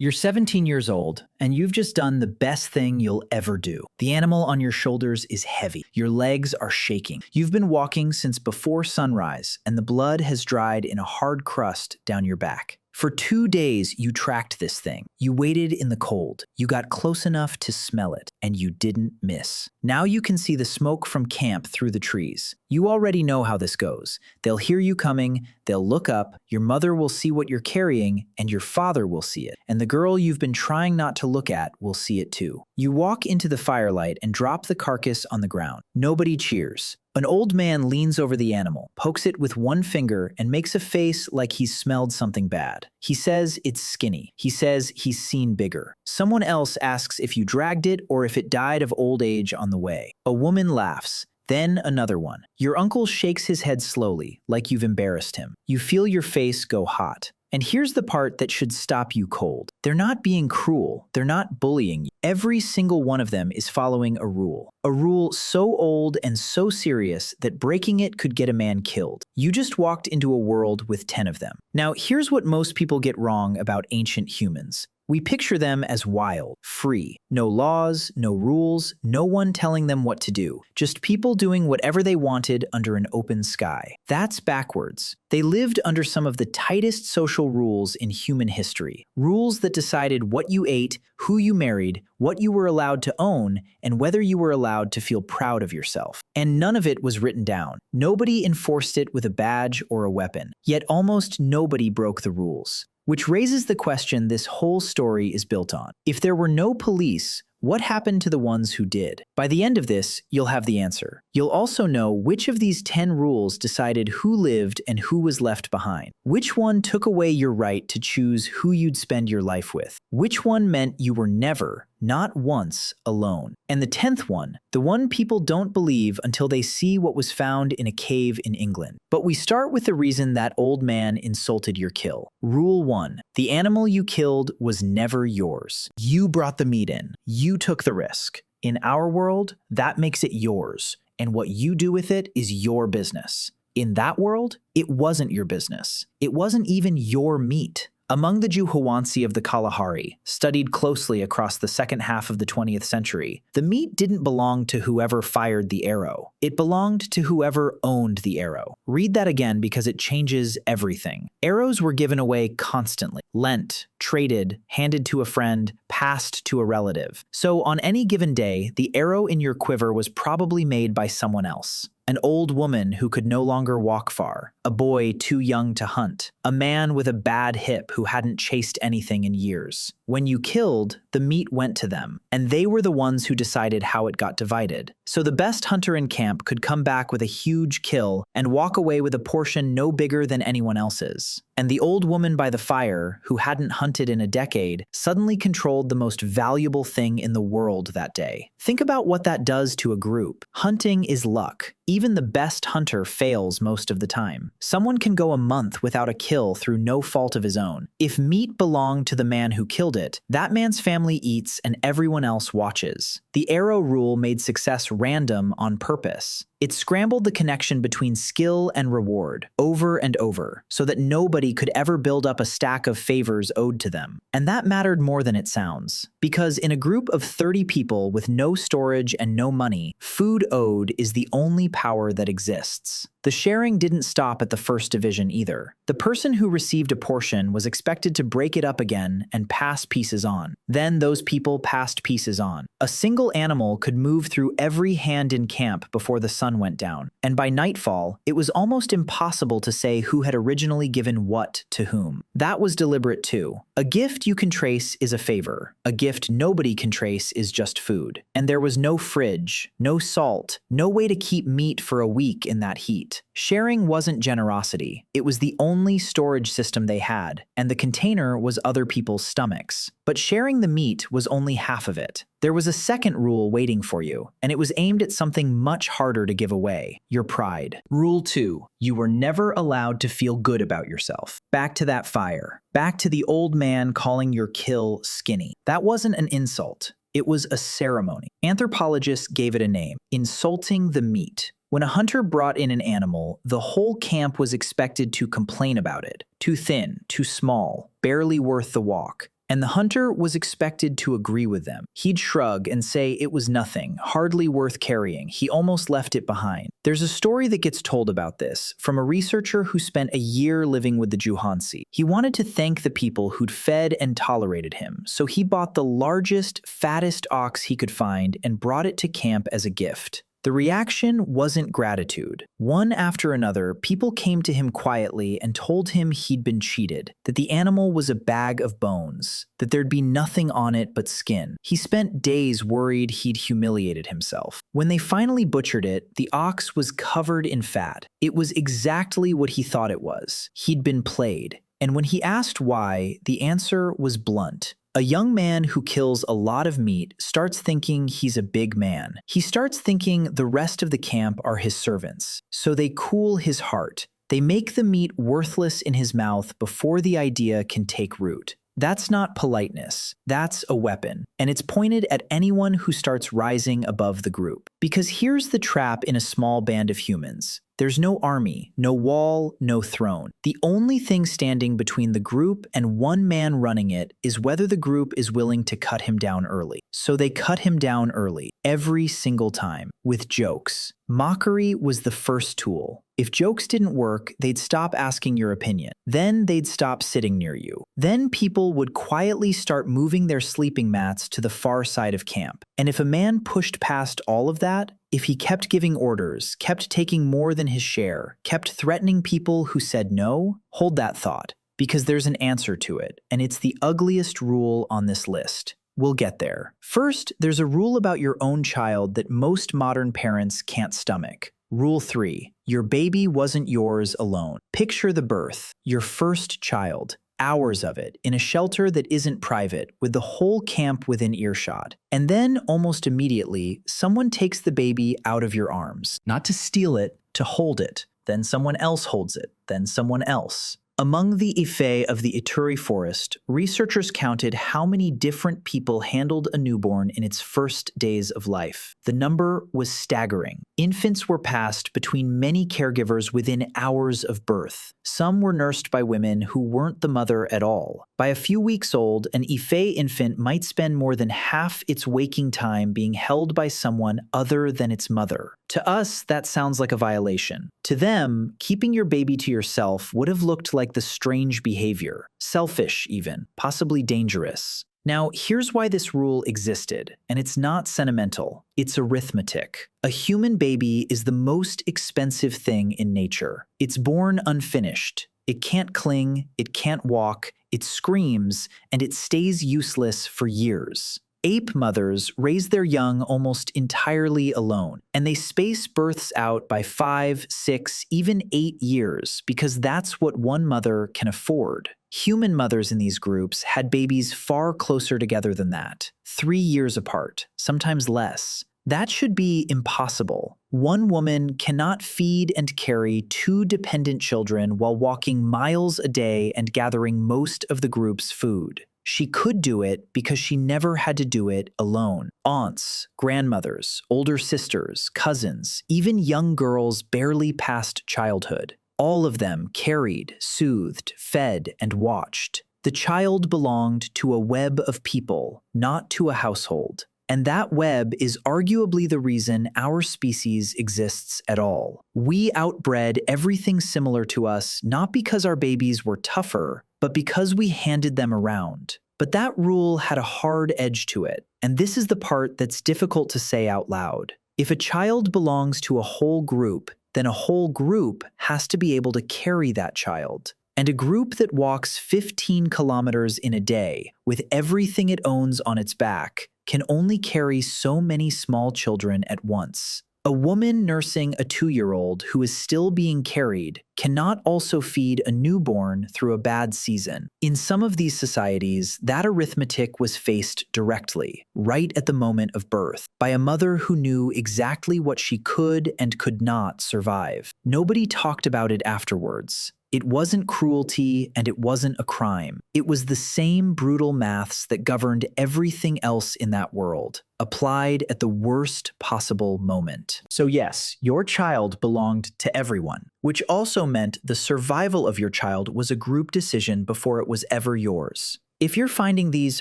You're 17 years old, and you've just done the best thing you'll ever do. The animal on your shoulders is heavy. Your legs are shaking. You've been walking since before sunrise, and the blood has dried in a hard crust down your back. For 2 days, you tracked this thing. You waited in the cold. You got close enough to smell it, and you didn't miss. Now you can see the smoke from camp through the trees. You already know how this goes. They'll hear you coming, they'll look up, your mother will see what you're carrying, and your father will see it. And the girl you've been trying not to look at will see it too. You walk into the firelight and drop the carcass on the ground. Nobody cheers. An old man leans over the animal, pokes it with one finger, and makes a face like he's smelled something bad. He says it's skinny. He says he's seen bigger. Someone else asks if you dragged it or if it died of old age on the way. A woman laughs. Then another one. Your uncle shakes his head slowly, like you've embarrassed him. You feel your face go hot. And here's the part that should stop you cold. They're not being cruel. They're not bullying you. Every single one of them is following a rule. A rule so old and so serious that breaking it could get a man killed. You just walked into a world with 10 of them. Now, here's what most people get wrong about ancient humans. We picture them as wild, free. No laws, no rules, no one telling them what to do. Just people doing whatever they wanted under an open sky. That's backwards. They lived under some of the tightest social rules in human history. Rules that decided what you ate, who you married, what you were allowed to own, and whether you were allowed to feel proud of yourself. And none of it was written down. Nobody enforced it with a badge or a weapon. Yet almost nobody broke the rules. Which raises the question this whole story is built on. If there were no police, what happened to the ones who did? By the end of this, you'll have the answer. You'll also know which of these 10 rules decided who lived and who was left behind. Which one took away your right to choose who you'd spend your life with? Which one meant you were never, not once, alone? And the 10th one, the one people don't believe until they see what was found in a cave in England. But we start with the reason that old man insulted your kill. Rule 1. The animal you killed was never yours. You brought the meat in. You took the risk. In our world, that makes it yours, and what you do with it is your business. In that world, it wasn't your business. It wasn't even your meat. Among the Juhuansi of the Kalahari, studied closely across the second half of the 20th century, the meat didn't belong to whoever fired the arrow. It belonged to whoever owned the arrow. Read that again because it changes everything. Arrows were given away constantly, lent, traded, handed to a friend, passed to a relative. So on any given day, the arrow in your quiver was probably made by someone else. An old woman who could no longer walk far, a boy too young to hunt, a man with a bad hip who hadn't chased anything in years. When you killed, the meat went to them, and they were the ones who decided how it got divided. So the best hunter in camp could come back with a huge kill and walk away with a portion no bigger than anyone else's. And the old woman by the fire, who hadn't hunted in a decade, suddenly controlled the most valuable thing in the world that day. Think about what that does to a group. Hunting is luck. Even the best hunter fails most of the time. Someone can go a month without a kill through no fault of his own. If meat belonged to the man who killed it, that man's family eats and everyone else watches. The arrow rule made success random on purpose. It scrambled the connection between skill and reward over and over, so that nobody could ever build up a stack of favors owed to them. And that mattered more than it sounds. Because in a group of 30 people with no storage and no money, food owed is the only power that exists. The sharing didn't stop at the first division either. The person who received a portion was expected to break it up again and pass pieces on. Then those people passed pieces on. A single animal could move through every hand in camp before the sun went down, and by nightfall, it was almost impossible to say who had originally given what to whom. That was deliberate too. A gift you can trace is a favor. A gift nobody can trace is just food. And there was no fridge, no salt, no way to keep meat for a week in that heat. Sharing wasn't generosity. It was the only storage system they had, and the container was other people's stomachs. But sharing the meat was only half of it. There was a second rule waiting for you, and it was aimed at something much harder to give away: your pride. Rule 2. You were never allowed to feel good about yourself. Back to that fire. Back to the old man calling your kill skinny. That wasn't an insult. It was a ceremony. Anthropologists gave it a name: insulting the meat. When a hunter brought in an animal, the whole camp was expected to complain about it. Too thin, too small, barely worth the walk. And the hunter was expected to agree with them. He'd shrug and say it was nothing, hardly worth carrying. He almost left it behind. There's a story that gets told about this from a researcher who spent a year living with the Juhansi. He wanted to thank the people who'd fed and tolerated him, so he bought the largest, fattest ox he could find and brought it to camp as a gift. The reaction wasn't gratitude. One after another, people came to him quietly and told him he'd been cheated, that the animal was a bag of bones, that there'd be nothing on it but skin. He spent days worried he'd humiliated himself. When they finally butchered it, the ox was covered in fat. It was exactly what he thought it was. He'd been played. And when he asked why, the answer was blunt. A young man who kills a lot of meat starts thinking he's a big man. He starts thinking the rest of the camp are his servants. So they cool his heart. They make the meat worthless in his mouth before the idea can take root. That's not politeness. That's a weapon. And it's pointed at anyone who starts rising above the group. Because here's the trap in a small band of humans. There's no army, no wall, no throne. The only thing standing between the group and one man running it is whether the group is willing to cut him down early. So they cut him down early, every single time, with jokes. Mockery was the first tool. If jokes didn't work, they'd stop asking your opinion. Then they'd stop sitting near you. Then people would quietly start moving their sleeping mats to the far side of camp. And if a man pushed past all of that, if he kept giving orders, kept taking more than his share, kept threatening people who said no, hold that thought, because there's an answer to it, and it's the ugliest rule on this list. We'll get there. First, there's a rule about your own child that most modern parents can't stomach. Rule 3. Your baby wasn't yours alone. Picture the birth, your first child. Hours of it, in a shelter that isn't private, with the whole camp within earshot. And then, almost immediately, someone takes the baby out of your arms. Not to steal it, to hold it. Then someone else holds it. Then someone else. Among the Ife of the Ituri forest, researchers counted how many different people handled a newborn in its first days of life. The number was staggering. Infants were passed between many caregivers within hours of birth. Some were nursed by women who weren't the mother at all. By a few weeks old, an Ife infant might spend more than half its waking time being held by someone other than its mother. To us, that sounds like a violation. To them, keeping your baby to yourself would have looked like the strange behavior, selfish even, possibly dangerous. Now, here's why this rule existed, and it's not sentimental, it's arithmetic. A human baby is the most expensive thing in nature. It's born unfinished. It can't cling, it can't walk, it screams, and it stays useless for years. Ape mothers raise their young almost entirely alone, and they space births out by 5, 6, even 8 years because that's what one mother can afford. Human mothers in these groups had babies far closer together than that, 3 years apart, sometimes less. That should be impossible. One woman cannot feed and carry 2 dependent children while walking miles a day and gathering most of the group's food. She could do it because she never had to do it alone. Aunts, grandmothers, older sisters, cousins, even young girls barely past childhood. All of them carried, soothed, fed, and watched. The child belonged to a web of people, not to a household. And that web is arguably the reason our species exists at all. We outbred everything similar to us not because our babies were tougher, but because we handed them around. But that rule had a hard edge to it, and this is the part that's difficult to say out loud. If a child belongs to a whole group, then a whole group has to be able to carry that child. And a group that walks 15 kilometers in a day with everything it owns on its back can only carry so many small children at once. A woman nursing a 2-year-old who is still being carried cannot also feed a newborn through a bad season. In some of these societies, that arithmetic was faced directly, right at the moment of birth, by a mother who knew exactly what she could and could not survive. Nobody talked about it afterwards. It wasn't cruelty and it wasn't a crime. It was the same brutal maths that governed everything else in that world, applied at the worst possible moment. So yes, your child belonged to everyone, which also meant the survival of your child was a group decision before it was ever yours. If you're finding these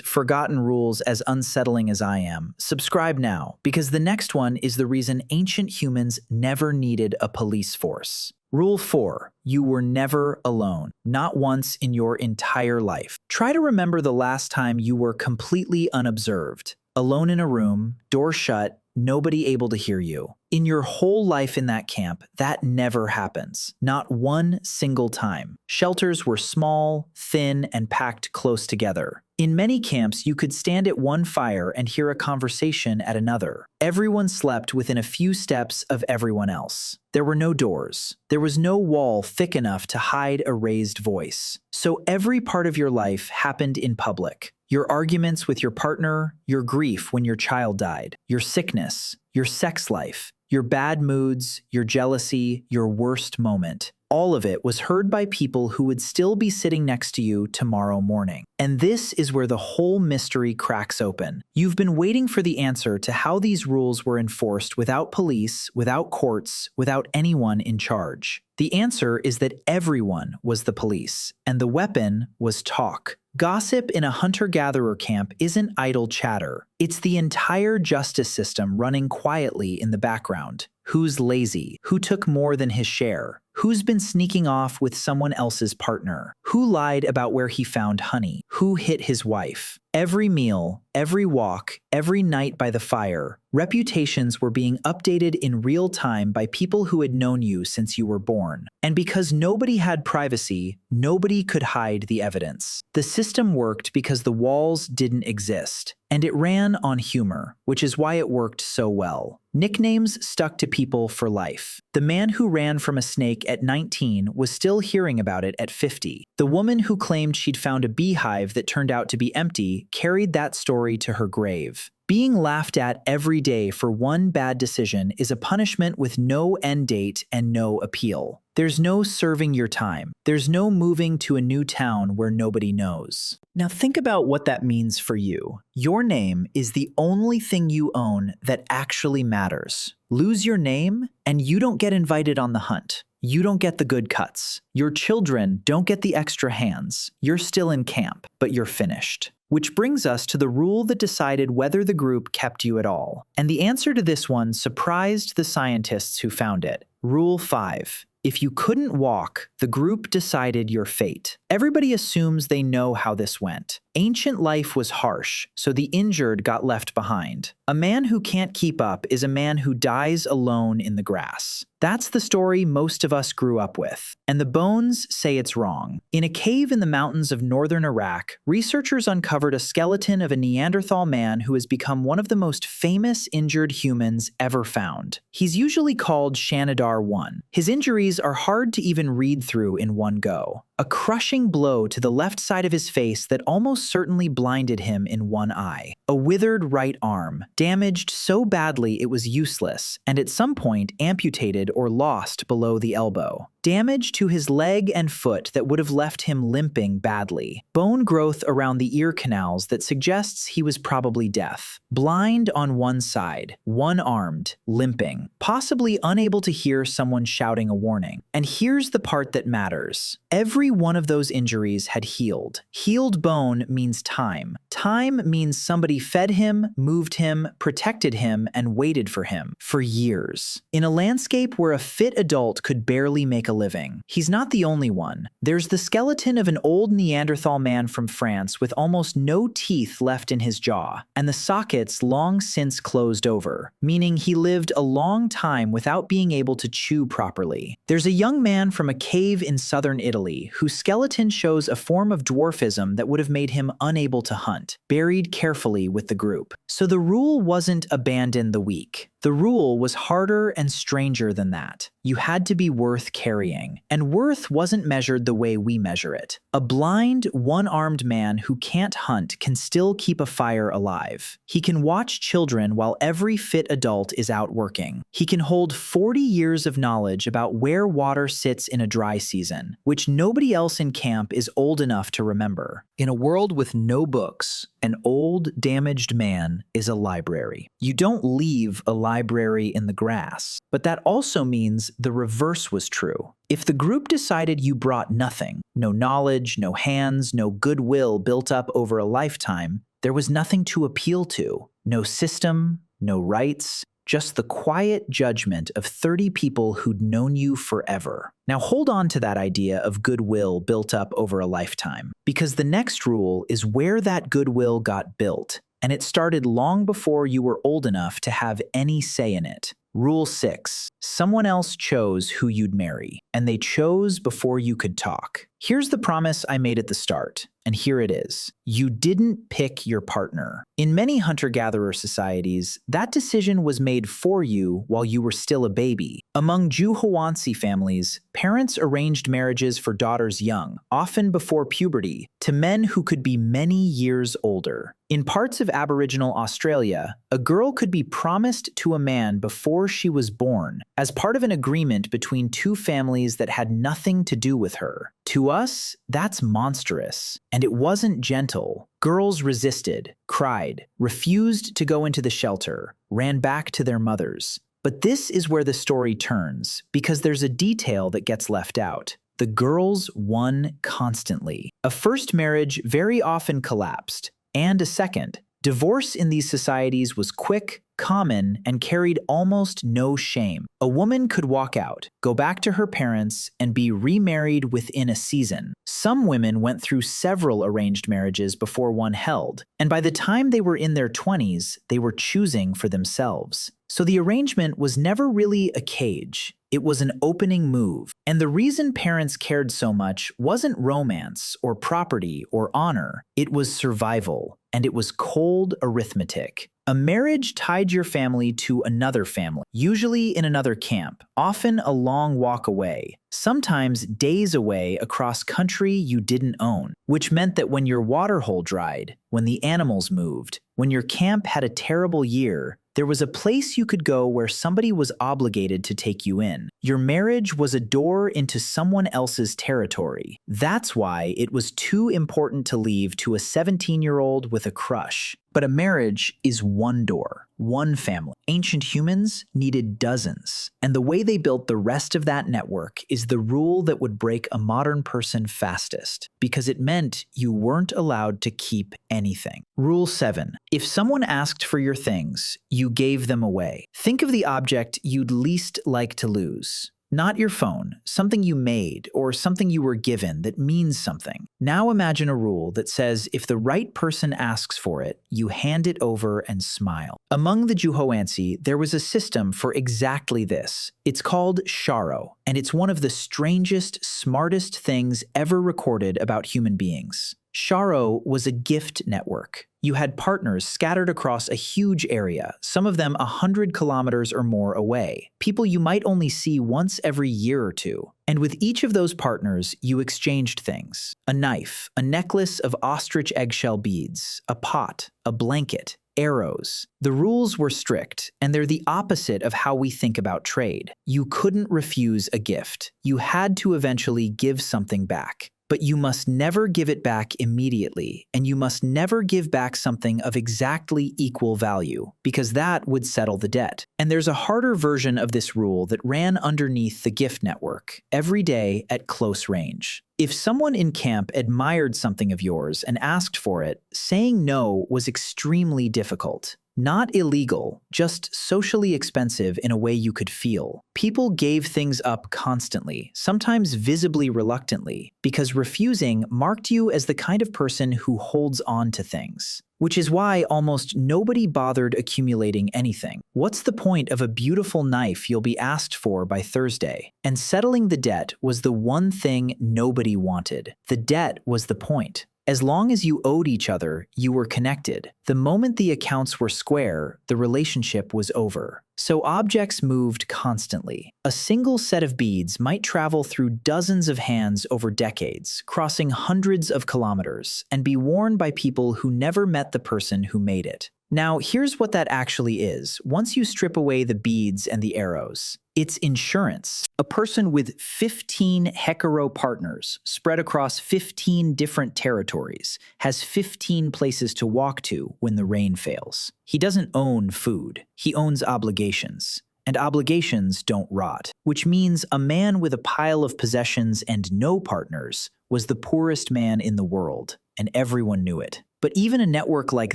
forgotten rules as unsettling as I am, subscribe now, because the next one is the reason ancient humans never needed a police force. Rule 4. You were never alone. Not once in your entire life. Try to remember the last time you were completely unobserved. Alone in a room, door shut, nobody able to hear you. In your whole life in that camp, that never happens. Not one single time. Shelters were small, thin, and packed close together. In many camps, you could stand at one fire and hear a conversation at another. Everyone slept within a few steps of everyone else. There were no doors. There was no wall thick enough to hide a raised voice. So every part of your life happened in public. Your arguments with your partner, your grief when your child died, your sickness, your sex life, your bad moods, your jealousy, your worst moment. All of it was heard by people who would still be sitting next to you tomorrow morning. And this is where the whole mystery cracks open. You've been waiting for the answer to how these rules were enforced without police, without courts, without anyone in charge. The answer is that everyone was the police, and the weapon was talk. Gossip in a hunter-gatherer camp isn't idle chatter. It's the entire justice system running quietly in the background. Who's lazy? Who took more than his share? Who's been sneaking off with someone else's partner? Who lied about where he found honey? Who hit his wife? Every meal, every walk, every night by the fire, reputations were being updated in real time by people who had known you since you were born. And because nobody had privacy, nobody could hide the evidence. The system worked because the walls didn't exist. And it ran on humor, which is why it worked so well. Nicknames stuck to people for life. The man who ran from a snake at 19 was still hearing about it at 50. The woman who claimed she'd found a beehive that turned out to be empty carried that story to her grave. Being laughed at every day for one bad decision is a punishment with no end date and no appeal. There's no serving your time. There's no moving to a new town where nobody knows. Now think about what that means for you. Your name is the only thing you own that actually matters. Lose your name, and you don't get invited on the hunt. You don't get the good cuts. Your children don't get the extra hands. You're still in camp, but you're finished. Which brings us to the rule that decided whether the group kept you at all. And the answer to this one surprised the scientists who found it. Rule 5. If you couldn't walk, the group decided your fate. Everybody assumes they know how this went. Ancient life was harsh, so the injured got left behind. A man who can't keep up is a man who dies alone in the grass. That's the story most of us grew up with. And the bones say it's wrong. In a cave in the mountains of northern Iraq, researchers uncovered a skeleton of a Neanderthal man who has become one of the most famous injured humans ever found. He's usually called Shanidar 1. His injuries are hard to even read through in one go. A crushing blow to the left side of his face that almost certainly blinded him in one eye. A withered right arm, damaged so badly it was useless, and at some point amputated or lost below the elbow. Damage to his leg and foot that would have left him limping badly. Bone growth around the ear canals that suggests he was probably deaf. Blind on one side, one-armed, limping, possibly unable to hear someone shouting a warning. And here's the part that matters. Every one of those injuries had healed. Healed bone means time. Time means somebody fed him, moved him, protected him, and waited for him for years. In a landscape where a fit adult could barely make a living. He's not the only one. There's the skeleton of an old Neanderthal man from France with almost no teeth left in his jaw, and the sockets long since closed over, meaning he lived a long time without being able to chew properly. There's a young man from a cave in southern Italy whose skeleton shows a form of dwarfism that would have made him unable to hunt, buried carefully with the group. So the rule wasn't abandon the weak. The rule was harder and stranger than that. You had to be worth carrying, and worth wasn't measured the way we measure it. A blind, one-armed man who can't hunt can still keep a fire alive. He can watch children while every fit adult is out working. He can hold 40 years of knowledge about where water sits in a dry season, which nobody else in camp is old enough to remember. In a world with no books, an old, damaged man is a library. You don't leave a library in the grass, but that also means the reverse was true. If the group decided you brought nothing, no knowledge, no hands, no goodwill built up over a lifetime, there was nothing to appeal to. No system, no rights, just the quiet judgment of 30 people who'd known you forever. Now hold on to that idea of goodwill built up over a lifetime, because the next rule is where that goodwill got built, and it started long before you were old enough to have any say in it. Rule 6. Someone else chose who you'd marry, and they chose before you could talk. Here's the promise I made at the start, and here it is. You didn't pick your partner. In many hunter-gatherer societies, that decision was made for you while you were still a baby. Among Juhowansi families, parents arranged marriages for daughters young, often before puberty, to men who could be many years older. In parts of Aboriginal Australia, a girl could be promised to a man before she was born, as part of an agreement between two families that had nothing to do with her. To us, that's monstrous, and it wasn't gentle. Girls resisted, cried, refused to go into the shelter, ran back to their mothers. But this is where the story turns, because there's a detail that gets left out. The girls won constantly. A first marriage very often collapsed, and a second. Divorce in these societies was quick, common, and carried almost no shame. A woman could walk out, go back to her parents, and be remarried within a season. Some women went through several arranged marriages before one held, and by the time they were in their 20s, they were choosing for themselves. So the arrangement was never really a cage. It was an opening move. And the reason parents cared so much wasn't romance or property or honor. It was survival, and it was cold arithmetic. A marriage tied your family to another family, usually in another camp, often a long walk away, sometimes days away across country you didn't own, which meant that when your waterhole dried, when the animals moved, when your camp had a terrible year, there was a place you could go where somebody was obligated to take you in. Your marriage was a door into someone else's territory. That's why it was too important to leave to a 17-year-old with a crush. But a marriage is one door, one family. Ancient humans needed dozens, and the way they built the rest of that network is the rule that would break a modern person fastest, because it meant you weren't allowed to keep anything. Rule 7. If someone asked for your things, you gave them away. Think of the object you'd least like to lose. Not your phone, something you made, or something you were given that means something. Now imagine a rule that says if the right person asks for it, you hand it over and smile. Among the Juhowansi, there was a system for exactly this. It's called sharo, and it's one of the strangest, smartest things ever recorded about human beings. Sharo was a gift network. You had partners scattered across a huge area, some of them 100 kilometers or more away, people you might only see once every year or two. And with each of those partners, you exchanged things. A knife, a necklace of ostrich eggshell beads, a pot, a blanket, arrows. The rules were strict, and they're the opposite of how we think about trade. You couldn't refuse a gift. You had to eventually give something back. But you must never give it back immediately, and you must never give back something of exactly equal value, because that would settle the debt. And there's a harder version of this rule that ran underneath the gift network, every day at close range. If someone in camp admired something of yours and asked for it, saying no was extremely difficult. Not illegal, just socially expensive in a way you could feel. People gave things up constantly, sometimes visibly reluctantly, because refusing marked you as the kind of person who holds on to things. Which is why almost nobody bothered accumulating anything. What's the point of a beautiful knife you'll be asked for by Thursday? And settling the debt was the one thing nobody wanted. The debt was the point. As long as you owed each other, you were connected. The moment the accounts were square, the relationship was over. So objects moved constantly. A single set of beads might travel through dozens of hands over decades, crossing hundreds of kilometers, and be worn by people who never met the person who made it. Now, here's what that actually is. Once you strip away the beads and the arrows, it's insurance. A person with 15 hetero partners spread across 15 different territories has 15 places to walk to when the rain fails. He doesn't own food. He owns obligations. And obligations don't rot, which means a man with a pile of possessions and no partners was the poorest man in the world, and everyone knew it. But even a network like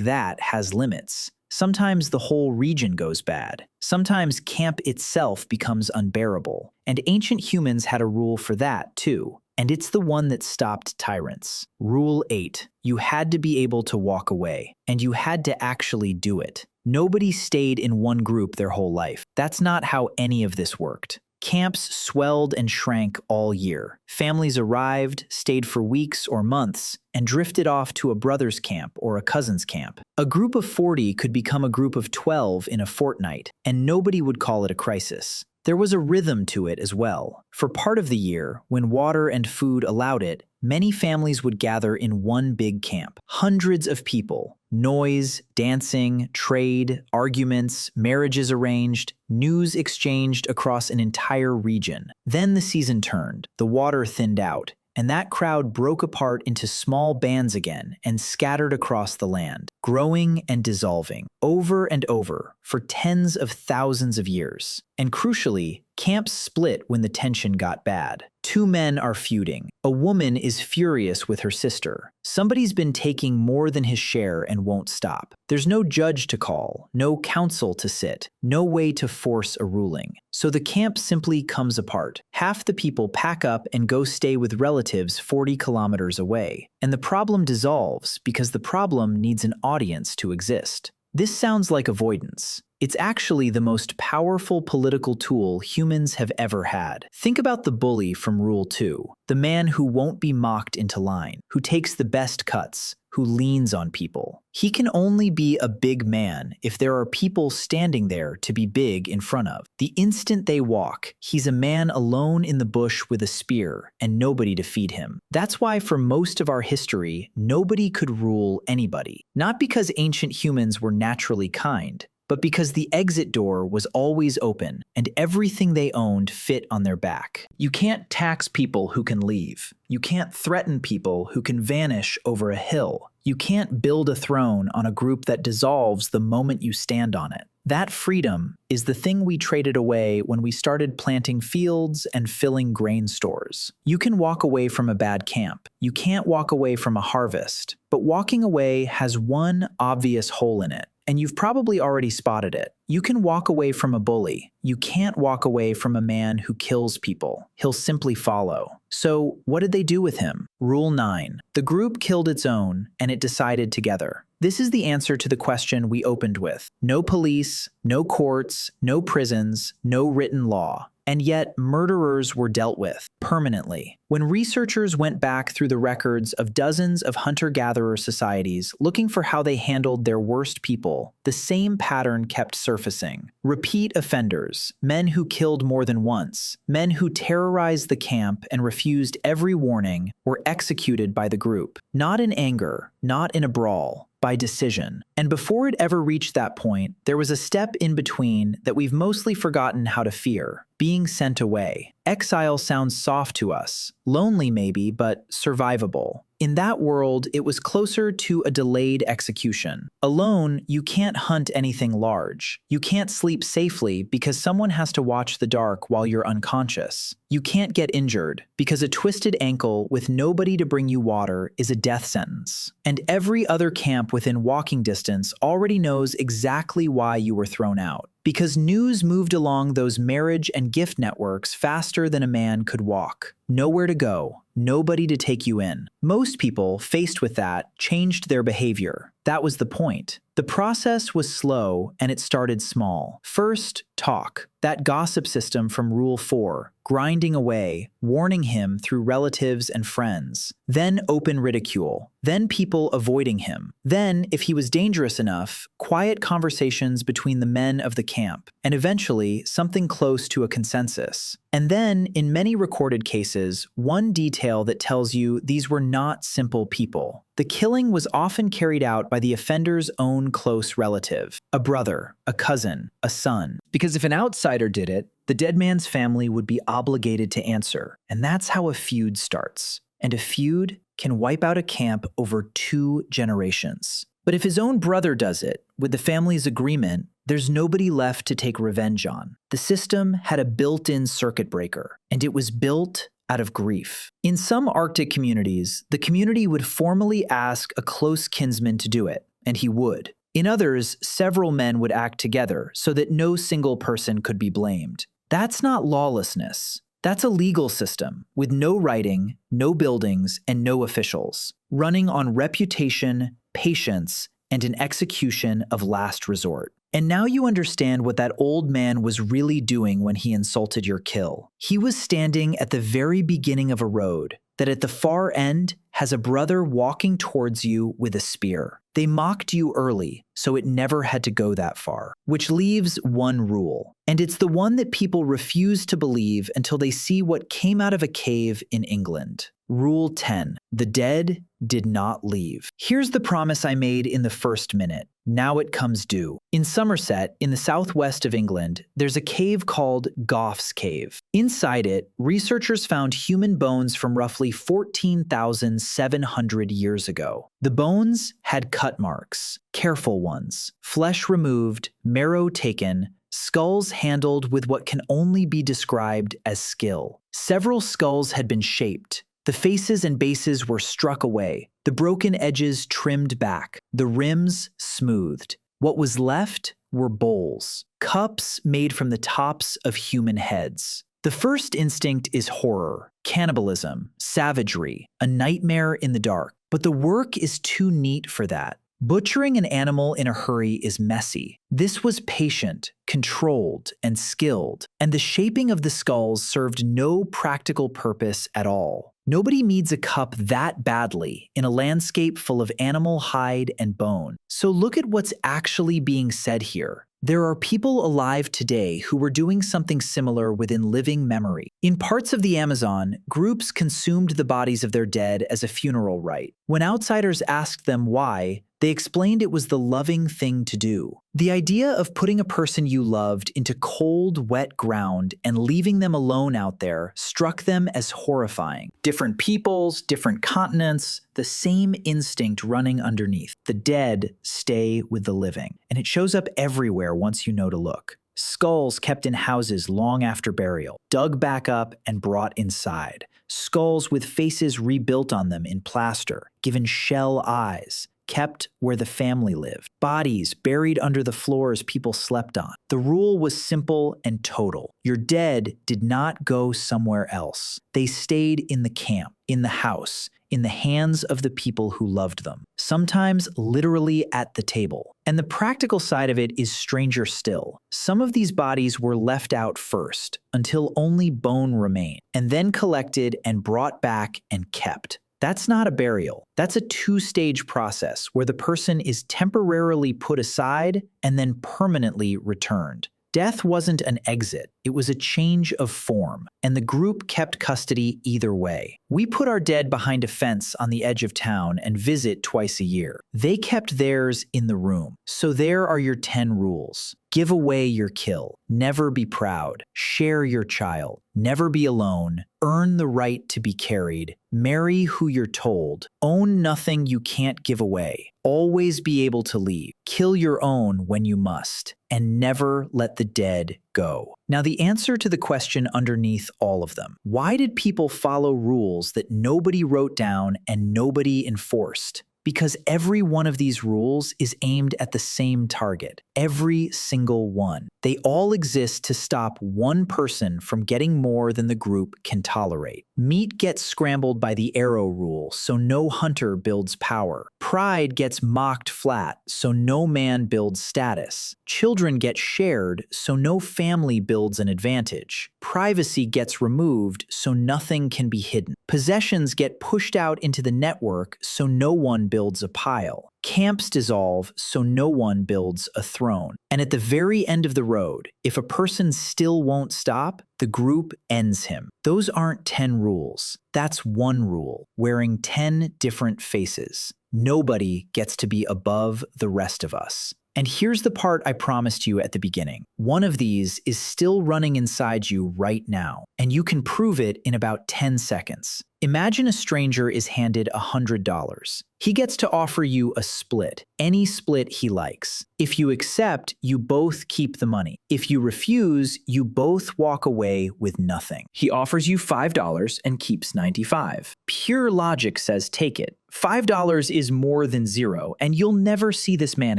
that has limits. Sometimes the whole region goes bad. Sometimes camp itself becomes unbearable. And ancient humans had a rule for that, too. And it's the one that stopped tyrants. Rule 8. You had to be able to walk away, and you had to actually do it. Nobody stayed in one group their whole life. That's not how any of this worked. Camps swelled and shrank all year. Families arrived, stayed for weeks or months, and drifted off to a brother's camp or a cousin's camp. A group of 40 could become a group of 12 in a fortnight, and nobody would call it a crisis. There was a rhythm to it as well. For part of the year, when water and food allowed it, many families would gather in one big camp. Hundreds of people. Noise, dancing, trade, arguments, marriages arranged, news exchanged across an entire region. Then the season turned, the water thinned out, and that crowd broke apart into small bands again and scattered across the land, growing and dissolving, over and over, for tens of thousands of years. And crucially, camps split when the tension got bad. Two men are feuding. A woman is furious with her sister. Somebody's been taking more than his share and won't stop. There's no judge to call, no council to sit, no way to force a ruling. So the camp simply comes apart. Half the people pack up and go stay with relatives 40 kilometers away. And the problem dissolves because the problem needs an audience to exist. This sounds like avoidance. It's actually the most powerful political tool humans have ever had. Think about the bully from Rule 2, the man who won't be mocked into line, who takes the best cuts, who leans on people. He can only be a big man if there are people standing there to be big in front of. The instant they walk, he's a man alone in the bush with a spear and nobody to feed him. That's why for most of our history, nobody could rule anybody. Not because ancient humans were naturally kind, but because the exit door was always open and everything they owned fit on their back. You can't tax people who can leave. You can't threaten people who can vanish over a hill. You can't build a throne on a group that dissolves the moment you stand on it. That freedom is the thing we traded away when we started planting fields and filling grain stores. You can walk away from a bad camp. You can't walk away from a harvest. But walking away has one obvious hole in it. And you've probably already spotted it. You can walk away from a bully. You can't walk away from a man who kills people. He'll simply follow. So what did they do with him? Rule 9. The group killed its own, and it decided together. This is the answer to the question we opened with. No police, no courts, no prisons, no written law. And yet, murderers were dealt with permanently. When researchers went back through the records of dozens of hunter-gatherer societies looking for how they handled their worst people, the same pattern kept surfacing. Repeat offenders, men who killed more than once, men who terrorized the camp and refused every warning, were executed by the group. Not in anger, not in a brawl, by decision. And before it ever reached that point, there was a step in between that we've mostly forgotten how to fear: being sent away. Exile sounds soft to us, lonely maybe, but survivable. In that world, it was closer to a delayed execution. Alone, you can't hunt anything large. You can't sleep safely because someone has to watch the dark while you're unconscious. You can't get injured because a twisted ankle with nobody to bring you water is a death sentence. And every other camp within walking distance already knows exactly why you were thrown out. Because news moved along those marriage and gift networks faster than a man could walk. Nowhere to go, nobody to take you in. Most people, faced with that, changed their behavior. That was the point. The process was slow, and it started small. First, talk. That gossip system from Rule 4, grinding away, warning him through relatives and friends. Then open ridicule. Then people avoiding him. Then, if he was dangerous enough, quiet conversations between the men of the camp. And eventually, something close to a consensus. And then, in many recorded cases, one detail that tells you these were not simple people. The killing was often carried out by the offender's own close relative, a brother, a cousin, a son. Because if an outsider did it, the dead man's family would be obligated to answer. And that's how a feud starts. And a feud can wipe out a camp over 2 generations. But if his own brother does it, with the family's agreement, there's nobody left to take revenge on. The system had a built-in circuit breaker, and it was built out of grief. In some Arctic communities, the community would formally ask a close kinsman to do it, and he would. In others, several men would act together so that no single person could be blamed. That's not lawlessness. That's a legal system with no writing, no buildings, and no officials, running on reputation, patience, and an execution of last resort. And now you understand what that old man was really doing when he insulted your kill. He was standing at the very beginning of a road that at the far end has a brother walking towards you with a spear. They mocked you early, so it never had to go that far, which leaves one rule. And it's the one that people refuse to believe until they see what came out of a cave in England. Rule 10. The dead did not leave. Here's the promise I made in the first minute. Now it comes due. In Somerset, in the southwest of England, there's a cave called Gough's Cave. Inside it, researchers found human bones from roughly 14,700 years ago. The bones had cut marks, careful ones, flesh removed, marrow taken, skulls handled with what can only be described as skill. Several skulls had been shaped. The faces and bases were struck away, the broken edges trimmed back, the rims smoothed. What was left were bowls, cups made from the tops of human heads. The first instinct is horror, cannibalism, savagery, a nightmare in the dark. But the work is too neat for that. Butchering an animal in a hurry is messy. This was patient, controlled, and skilled, and the shaping of the skulls served no practical purpose at all. Nobody needs a cup that badly in a landscape full of animal hide and bone. So look at what's actually being said here. There are people alive today who were doing something similar within living memory. In parts of the Amazon, groups consumed the bodies of their dead as a funeral rite. When outsiders asked them why, they explained it was the loving thing to do. The idea of putting a person you loved into cold, wet ground and leaving them alone out there struck them as horrifying. Different peoples, different continents, the same instinct running underneath. The dead stay with the living, and it shows up everywhere once you know to look. Skulls kept in houses long after burial, dug back up and brought inside. Skulls with faces rebuilt on them in plaster, given shell eyes, kept where the family lived. Bodies buried under the floors people slept on. The rule was simple and total. Your dead did not go somewhere else. They stayed in the camp, in the house, in the hands of the people who loved them, sometimes literally at the table. And the practical side of it is stranger still. Some of these bodies were left out first, until only bone remained, and then collected and brought back and kept. That's not a burial. That's a 2-stage process where the person is temporarily put aside and then permanently returned. Death wasn't an exit, it was a change of form, and the group kept custody either way. We put our dead behind a fence on the edge of town and visit twice a year. They kept theirs in the room. So there are your 10 rules. Give away your kill. Never be proud. Share your child. Never be alone. Earn the right to be carried. Marry who you're told. Own nothing you can't give away. Always be able to leave. Kill your own when you must. And never let the dead go. Now, the answer to the question underneath all of them: why did people follow rules that nobody wrote down and nobody enforced? Because every one of these rules is aimed at the same target. Every single one. They all exist to stop one person from getting more than the group can tolerate. Meat gets scrambled by the arrow rule, so no hunter builds power. Pride gets mocked flat, so no man builds status. Children get shared, so no family builds an advantage. Privacy gets removed, so nothing can be hidden. Possessions get pushed out into the network, so no one builds a pile. Camps dissolve so no one builds a throne. And at the very end of the road, if a person still won't stop, the group ends him. Those aren't 10 rules. That's one rule, wearing 10 different faces. Nobody gets to be above the rest of us. And here's the part I promised you at the beginning. One of these is still running inside you right now, and you can prove it in about 10 seconds. Imagine a stranger is handed $100. He gets to offer you a split, any split he likes. If you accept, you both keep the money. If you refuse, you both walk away with nothing. He offers you $5 and keeps 95. Pure logic says take it. $5 is more than zero, and you'll never see this man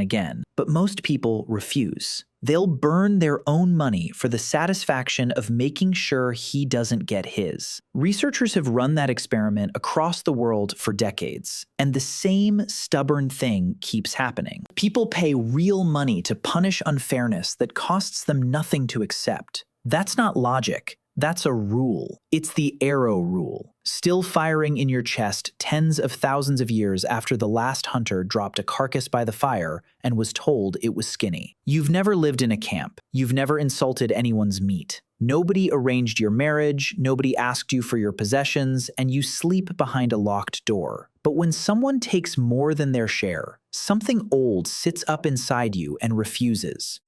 again. But most people refuse. They'll burn their own money for the satisfaction of making sure he doesn't get his. Researchers have run that experiment across the world for decades, and the same stubborn thing keeps happening. People pay real money to punish unfairness that costs them nothing to accept. That's not logic. That's a rule. It's the arrow rule. Still firing in your chest tens of thousands of years after the last hunter dropped a carcass by the fire and was told it was skinny. You've never lived in a camp. You've never insulted anyone's meat. Nobody arranged your marriage, nobody asked you for your possessions, and you sleep behind a locked door. But when someone takes more than their share, something old sits up inside you and refuses.